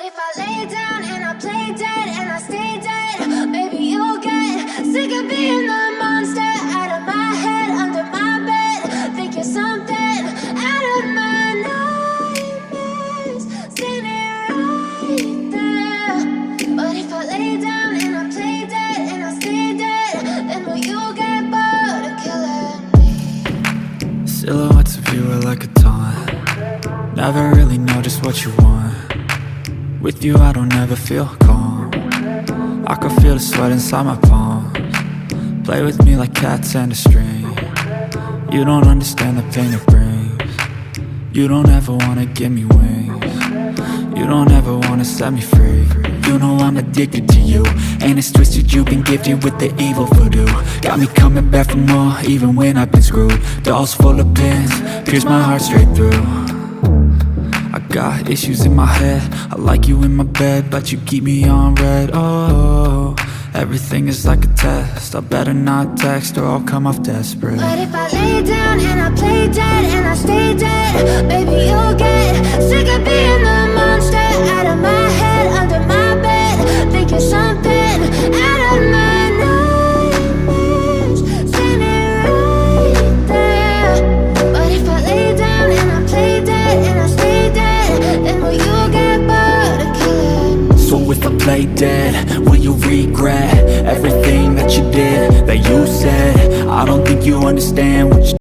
if I lay down and I play dead and I stay dead, maybe you'll get sick of being the monster out of my head, under my bed. Think you're something out of my nightmares, standing right there. But if I lay down and I play dead and I stay dead, then will you get bored of killing me? Silhouettes of you are like a taunt. Never really know just what you want. With you I don't ever feel calm. I can feel the sweat inside my palms. Play with me like cats and a string. You don't understand the pain it brings. You don't ever wanna give me wings. You don't ever wanna set me free. You know I'm addicted to you, and it's twisted, you've been gifted with the evil voodoo. Got me coming back for more, even when I've been screwed. Dolls full of pins, pierce my heart straight through. I got issues in my head, I like you in my bed, but you keep me on red. Oh, everything is like a test, I better not text or I'll come off desperate. But if I lay down and I play dead and I stay dead, baby you'll get sick of being the monster out of my head, under my bed. Think you're something out of my nightmares, standing right there. But if I lay down and I play dead and I stay dead, then will you get bored of killing me? So if I play dead, will you regret everything that you did, that you said? I don't think you understand what you